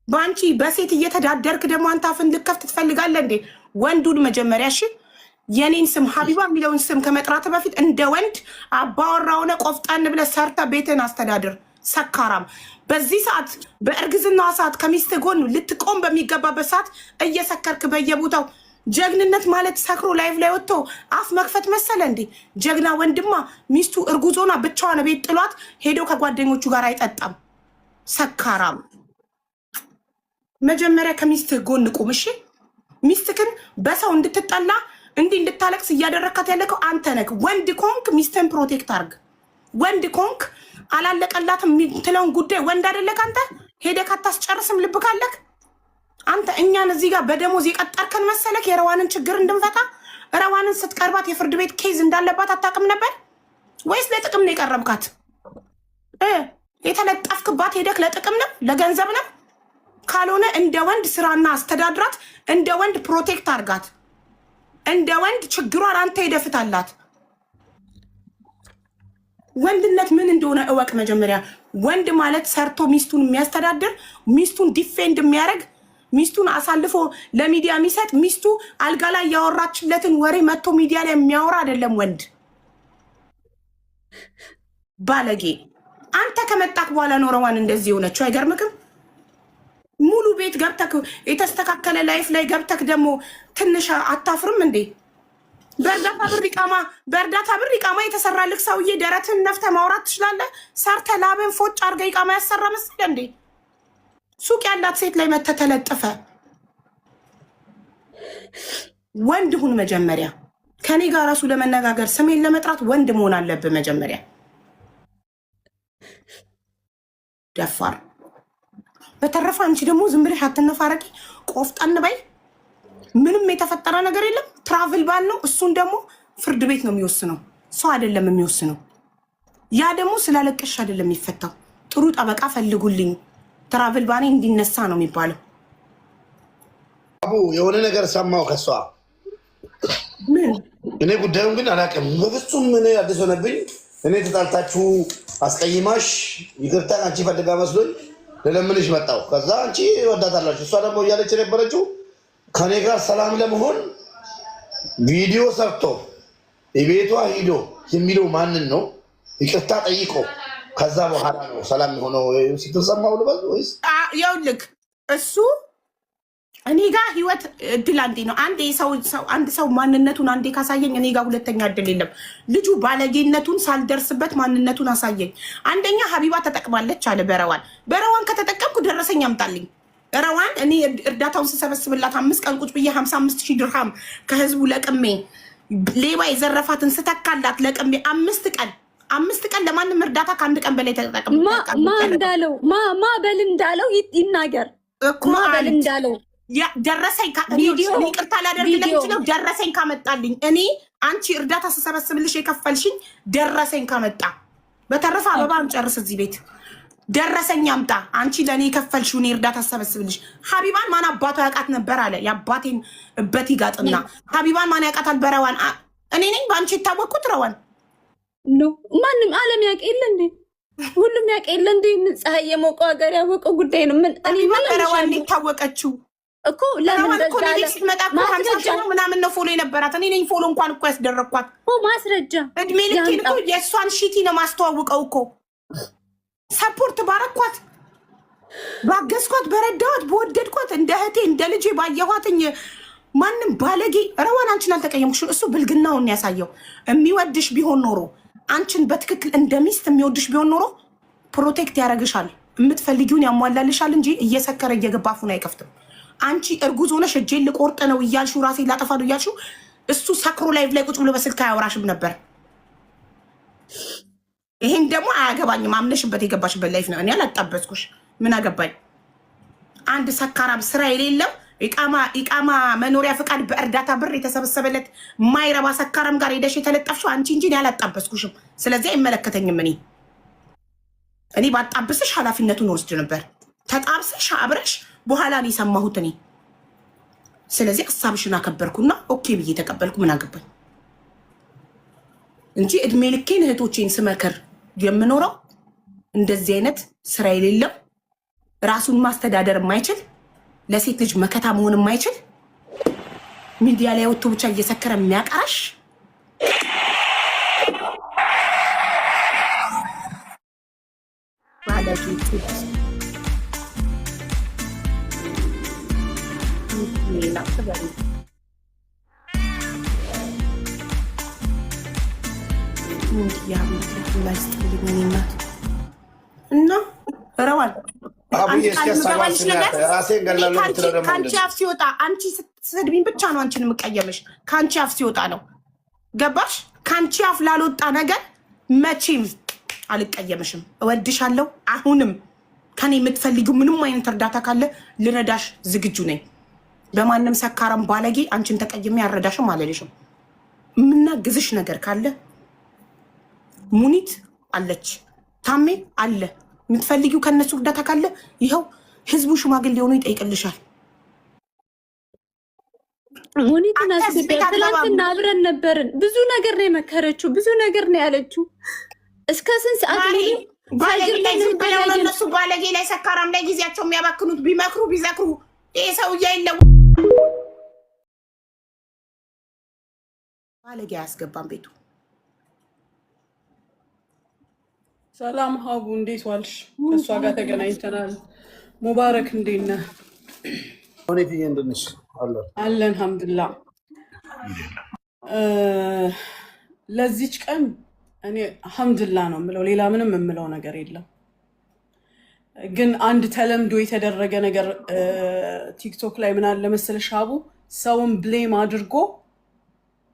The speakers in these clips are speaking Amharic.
ባንቺ በሴት እየተዳደርክ ደግሞ አንተ አፍን ልከፍት ትፈልጋለህ እንዴ? ወንዱን መጀመሪያ እሺ፣ የኔን ስም ሀቢባ የሚለውን ስም ከመጥራት በፊት እንደ ወንድ አባወራ ሆነ ቆፍጣን ብለህ ሰርተ ቤትን አስተዳድር። ሰካራም በዚህ ሰዓት በእርግዝናዋ ሰዓት ከሚስት ጎን ልትቆም በሚገባበት ሰዓት እየሰከርክ በየቦታው ጀግንነት ማለት ሰክሮ ላይቭ ላይ ወጥቶ አፍ መክፈት መሰለ እንዴ? ጀግና ወንድማ ሚስቱ እርጉዞና ብቻዋን ቤት ጥሏት ሄዶ ከጓደኞቹ ጋር አይጠጣም። ሰካራም መጀመሪያ ከሚስትህ ጎን ቁም እሺ። ሚስትክን በሰው እንድትጠላ እንዲህ እንድታለቅስ እያደረካት ያለከው አንተ ነህ። ወንድ ኮንክ ሚስትህን ፕሮቴክት አርግ። ወንድ ኮንክ አላለቀላትም የምትለውን ጉዳይ ወንድ አይደለክ አንተ ሄደህ አታስጨርስም? ልብ ካለክ አንተ እኛን እዚህ ጋር በደሞዝ የቀጠርከን መሰለክ የረዋንን ችግር እንድንፈታ? ረዋንን ስትቀርባት የፍርድ ቤት ኬዝ እንዳለባት አታውቅም ነበር ወይስ ለጥቅም ነው የቀረብካት? የተለጠፍክባት ሄደክ ለጥቅም ነው ለገንዘብ ነው? ካልሆነ እንደ ወንድ ስራና አስተዳድራት፣ እንደ ወንድ ፕሮቴክት አርጋት፣ እንደ ወንድ ችግሯን አንተ ሄደፍታላት። ወንድነት ምን እንደሆነ እወቅ መጀመሪያ። ወንድ ማለት ሰርቶ ሚስቱን የሚያስተዳድር፣ ሚስቱን ዲፌንድ የሚያደርግ፣ ሚስቱን አሳልፎ ለሚዲያ የሚሰጥ፣ ሚስቱ አልጋ ላይ ያወራችለትን ወሬ መጥቶ ሚዲያ ላይ የሚያወራ አይደለም ወንድ። ባለጌ አንተ ከመጣክ በኋላ ኖረዋን እንደዚህ የሆነችው አይገርምክም? ሙሉ ቤት ገብተክ የተስተካከለ ላይፍ ላይ ገብተክ ደግሞ ትንሽ አታፍርም እንዴ? በእርዳታ ብር ኢቃማ የተሰራልክ ሰውዬ ደረትን ነፍተ ማውራት ትችላለህ? ሰርተ ላብን ፎጭ አርገ ኢቃማ ያሰራ መስል እንዴ? ሱቅ ያላት ሴት ላይ መተ ተለጥፈ። ወንድ ሁን መጀመሪያ። ከኔ ጋር ራሱ ለመነጋገር ስሜን ለመጥራት ወንድ መሆን አለብህ መጀመሪያ። ደፋር። በተረፈ አንቺ ደግሞ ዝም ብለሽ አትነፋረቂ፣ ቆፍጠን በይ። ምንም የተፈጠረ ነገር የለም። ትራቭል ባል ነው። እሱን ደግሞ ፍርድ ቤት ነው የሚወስነው፣ ሰው አይደለም የሚወስነው። ያ ደግሞ ስላለቀሽ አይደለም የሚፈታው። ጥሩ ጠበቃ ፈልጉልኝ፣ ትራቭል ባኔ እንዲነሳ ነው የሚባለው። አቡ የሆነ ነገር ሰማው ከሷ። ምን? እኔ ጉዳዩን ግን አላውቅም በፍጹም። ምን አዲስ ሆነብኝ። እኔ ተጣልታችሁ አስቀይማሽ ይቅርታ አንቺ ፈልጋ መስሎኝ ለለምንሽ መጣው። ከዛ አንቺ ወዳታላችሁ፣ እሷ ደግሞ እያለች የነበረችው ከኔ ጋር ሰላም ለመሆን ቪዲዮ ሰርቶ የቤቷ ሂዶ የሚለው ማንን ነው? ይቅርታ ጠይቆ ከዛ በኋላ ነው ሰላም የሆነው ስትሰማው ልበል ወይስ? ይኸውልህ እሱ እኔ ጋር ህይወት እድል አንዴ ነው። አንድ ሰው ማንነቱን አንዴ ካሳየኝ እኔ ጋር ሁለተኛ እድል የለም። ልጁ ባለጌነቱን ሳልደርስበት ማንነቱን አሳየኝ። አንደኛ ሀቢባ ተጠቅማለች አለ በረዋን ከተጠቀምኩ ደረሰኝ አምጣልኝ። ረዋን እኔ እርዳታውን ስሰበስብላት 5 ቀን ቁጭ ብዬ 55,000 ድርሃም ከህዝቡ ለቅሜ ሌባ የዘረፋትን ስተካላት ለቅሜ 5 ቀን ለማንም እርዳታ ከአንድ ቀን በላይ ተጠቅም። ማ እንዳለው ማ በል እንዳለው ይናገር እኮ በል እንዳለው ደረሰኝ ይቅርታ ላደርግለት ይችላል። ደረሰኝ ካመጣልኝ እኔ አንቺ እርዳታ ስሰበስብልሽ የከፈልሽኝ ደረሰኝ ካመጣ። በተረፈ አበባ እንጨርስ እዚህ ቤት። ደረሰኝ አምጣ። አንቺ ለእኔ የከፈልሽው እኔ እርዳታ ስሰበስብልሽ። ሀቢባን ማን አባቷ ያውቃት ነበር አለ። የአባቴን እበት ይጋጥና ሀቢባን ማን ያውቃታል? በረዋን እኔ ነኝ በአንቺ የታወቅኩት። ረዋን ማንም አለም ያውቅ የለ እንዴ? ሁሉም ያውቅ የለ እንዴ? ፀሐይ የሞቀው ሀገር ያወቀው ጉዳይ ነው። ምን ረዋን ታወቀችው እኮ ለምን ስትመጣ ምናምን ነው ፎሎ የነበራት። እኔ ነኝ ፎሎ እንኳን እኮ ያስደረግኳት። ማስረጃ እድሜ ልኬን እኮ የእሷን ሺቲ ነው ማስተዋውቀው እኮ። ሰፖርት ባረኳት፣ ባገዝኳት፣ በረዳኋት፣ በወደድኳት፣ እንደ እህቴ እንደ ልጄ ባየኋትኝ። ማንም ባለጌ ረዋን አንቺን አልተቀየምኩሽ። እሱ ብልግናውን ያሳየው። የሚወድሽ ቢሆን ኖሮ አንቺን በትክክል እንደ ሚስት የሚወድሽ ቢሆን ኖሮ ፕሮቴክት ያደርግሻል፣ የምትፈልጊውን ያሟላልሻል እንጂ እየሰከረ እየገባ አፉን አይከፍትም። አንቺ እርጉዝ ሆነሽ እጄን ልቆርጥ ነው እያልሽው ራሴ ላጠፋ ነው እያልሽው እሱ ሰክሮ ላይቭ ላይ ቁጭ ብሎ በስልክ አያወራሽም ነበር። ይሄን ደግሞ አያገባኝም። አምነሽበት የገባሽበት ላይፍ ነው። እኔ አላጣበስኩሽ። ምን አገባኝ? አንድ ሰካራም ስራ የሌለው ኢቃማ መኖሪያ ፍቃድ በእርዳታ ብር የተሰበሰበለት ማይረባ ሰካራም ጋር ሄደሽ የተለጠፍሽው አንቺ እንጂ እኔ አላጣበስኩሽም። ስለዚህ አይመለከተኝም። እኔ ባጣብስሽ ኃላፊነቱን ወስድ ነበር። ተጣብስሽ አብረሽ በኋላ ነው የሰማሁት እኔ። ስለዚህ ሀሳብሽን አከበርኩና ኦኬ ብዬ ተቀበልኩ። ምን አገባኝ እንጂ እድሜ ልኬን እህቶቼን ስመከር የምኖረው እንደዚህ አይነት ስራ የሌለው ራሱን ማስተዳደር የማይችል ለሴት ልጅ መከታ መሆን የማይችል ሚዲያ ላይ ወጥቶ ብቻ እየሰከረ የሚያቀራሽ ባለጌት እና ረዋል ከአንቺ አፍ ሲወጣ አንቺ ስትሰድቢኝ ብቻ ነው አንቺን የምቀየምሽ። ከአንቺ አፍ ሲወጣ ነው ገባሽ? ከአንቺ አፍ ላልወጣ ነገር መቼም አልቀየምሽም። እወድሻለሁ። አሁንም ከኔ የምትፈልጊው ምንም አይነት እርዳታ ካለ ልረዳሽ ዝግጁ ነኝ። በማንም ሰካራም ባለጌ አንቺን ተቀይሜ ያረዳሽም አልልሽም። የምናግዝሽ ነገር ካለ ሙኒት አለች፣ ታሜ አለ። የምትፈልጊው ከነሱ እርዳታ ካለ ይኸው ህዝቡ ሽማግሌ ሆኖ ይጠይቅልሻል። ሙኒትን አስገቢያ። ትላንትና አብረን ነበርን። ብዙ ነገር ነው የመከረችው፣ ብዙ ነገር ነው ያለችው። እስከ ስንት ሰዓት እነሱ ባለጌ ላይ ሰካራም ላይ ጊዜያቸው የሚያባክኑት ቢመክሩ ቢዘክሩ ይሄ ሰውዬ የለው ባለጌ አያስገባም ቤቱ። ሰላም ሀቡ፣ እንዴት ዋልሽ? ከእሷ ጋር ተገናኝተናል። ሙባረክ እንዴት ነህ? ሁኔትዬ እንደነሽ አለን አልሐምዱሊላህ። ለዚች ቀን እኔ አልሐምዱሊላህ ነው የምለው፣ ሌላ ምንም የምለው ነገር የለም። ግን አንድ ተለምዶ የተደረገ ነገር ቲክቶክ ላይ ምን አለ መሰለሽ ሀቡ፣ ሰውን ብሌም አድርጎ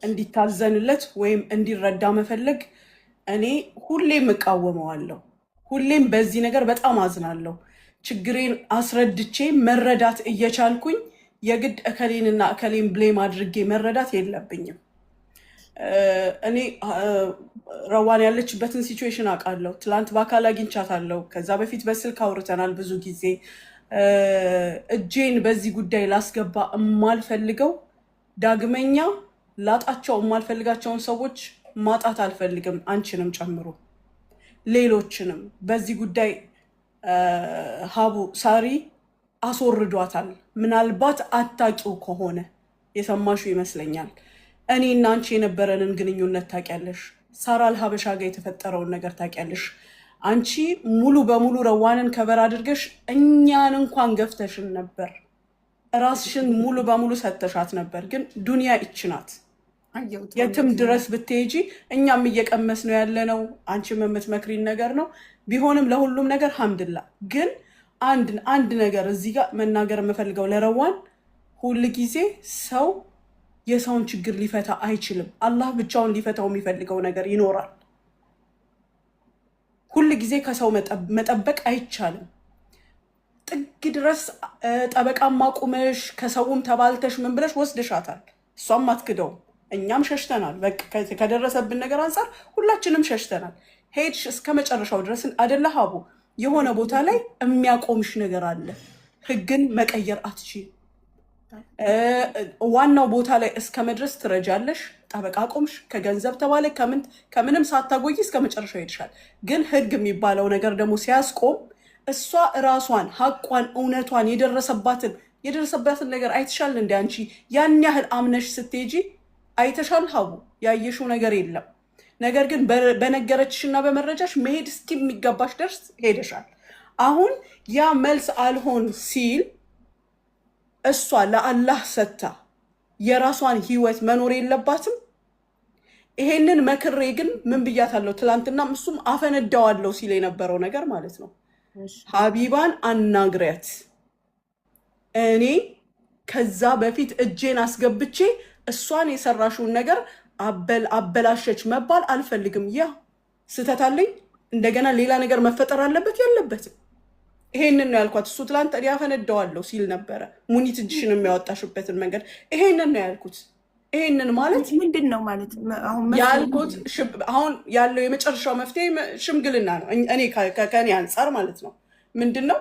እንዲታዘንለት ወይም እንዲረዳ መፈለግ እኔ ሁሌም እቃወመዋለሁ። ሁሌም በዚህ ነገር በጣም አዝናለሁ። ችግሬን አስረድቼ መረዳት እየቻልኩኝ የግድ እከሌንና እከሌን ብሌም አድርጌ መረዳት የለብኝም። እኔ ረዋን ያለችበትን ሲቹዌሽን አውቃለሁ። ትላንት በአካል አግኝቻታለሁ። ከዛ በፊት በስልክ አውርተናል ብዙ ጊዜ። እጄን በዚህ ጉዳይ ላስገባ የማልፈልገው ዳግመኛ ላጣቸው የማልፈልጋቸውን ሰዎች ማጣት አልፈልግም፣ አንቺንም ጨምሮ ሌሎችንም። በዚህ ጉዳይ ሀቡ ሳሪ አስወርዷታል። ምናልባት አታቂው ከሆነ የሰማሽው ይመስለኛል። እኔ እና አንቺ የነበረንን ግንኙነት ታውቂያለሽ። ሳራ አልሀበሻ ጋር የተፈጠረውን ነገር ታውቂያለሽ። አንቺ ሙሉ በሙሉ ረዋንን ከበር አድርገሽ እኛን እንኳን ገፍተሽን ነበር። ራስሽን ሙሉ በሙሉ ሰተሻት ነበር። ግን ዱንያ ይችናት። የትም ድረስ ብትሄጂ እኛም እየቀመስ ነው ያለነው። አንቺም የምትመክሪን ነገር ነው። ቢሆንም ለሁሉም ነገር ሐምድላ። ግን አንድ ነገር እዚህ ጋር መናገር የምፈልገው ለረዋን፣ ሁል ጊዜ ሰው የሰውን ችግር ሊፈታ አይችልም። አላህ ብቻውን ሊፈታው የሚፈልገው ነገር ይኖራል። ሁል ጊዜ ከሰው መጠበቅ አይቻልም። ጥግ ድረስ ጠበቃም አቁመሽ ከሰውም ተባልተሽ ምን ብለሽ ወስደሻታል። እሷም አትክደውም። እኛም ሸሽተናል። ከደረሰብን ነገር አንጻር ሁላችንም ሸሽተናል። ሄድሽ እስከ መጨረሻው ድረስን አደለ ሀቡ። የሆነ ቦታ ላይ የሚያቆምሽ ነገር አለ። ህግን መቀየር አትችይም። ዋናው ቦታ ላይ እስከ መድረስ ትረጃለሽ። ጠበቃ ቆምሽ፣ ከገንዘብ ተባለ ከምንም ሳታጎይ እስከ መጨረሻው ሄድሻል። ግን ህግ የሚባለው ነገር ደግሞ ሲያስቆም እሷ እራሷን ሀቋን እውነቷን የደረሰባትን ነገር አይተሻል። እንደ አንቺ ያን ያህል አምነሽ ስትሄጂ አይተሻል ሀቡ። ያየሽው ነገር የለም። ነገር ግን በነገረችሽና በመረጃሽ መሄድ እስኪ የሚገባሽ ደርስ ሄደሻል። አሁን ያ መልስ አልሆን ሲል እሷ ለአላህ ሰታ የራሷን ህይወት መኖር የለባትም። ይሄንን መክሬ ግን ምን ብያታለሁ? ትላንትና እሱም አፈነዳዋለሁ ሲል የነበረው ነገር ማለት ነው። ሀቢባን አናግሪያት። እኔ ከዛ በፊት እጄን አስገብቼ እሷን የሰራሽውን ነገር አበላሸች መባል አልፈልግም። ያ ስህተት አለኝ። እንደገና ሌላ ነገር መፈጠር አለበት የለበትም። ይሄንን ነው ያልኳት። እሱ ትላንት ያፈነዳዋለሁ ሲል ነበረ። ሙኒት እጅሽን የሚያወጣሽበትን መንገድ ይሄንን ነው ያልኩት። ይሄንን ማለት ምንድን ነው ማለት ያልኩት? አሁን ያለው የመጨረሻው መፍትሄ ሽምግልና ነው። እኔ ከኔ አንጻር ማለት ነው። ምንድን ነው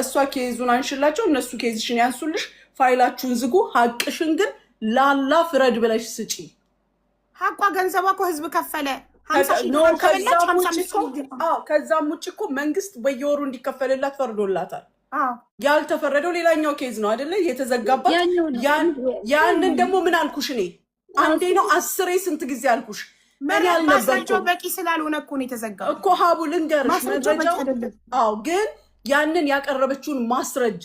እሷ ኬዙን አንሽላቸው፣ እነሱ ኬዝሽን ያንሱልሽ፣ ፋይላችሁን ዝጉ። ሀቅሽን ግን ላላ ፍረድ ብለሽ ስጪ። ሀቋ ገንዘቧ እኮ ህዝብ ከፈለ። ከዛም ውጭ እኮ መንግስት በየወሩ እንዲከፈልላት ፈርዶላታል። ያልተፈረደው ሌላኛው ኬዝ ነው አይደለ? የተዘጋባት ያንን ደግሞ ምን አልኩሽ እኔ አንዴ ነው 10 ስንት ጊዜ አልኩሽ። ምን ያልነበረው በቂ ስላልሆነ እኮ ነው የተዘጋው እኮ ሀቡ ልንገርሽ መረጃው። ግን ያንን ያቀረበችውን ማስረጃ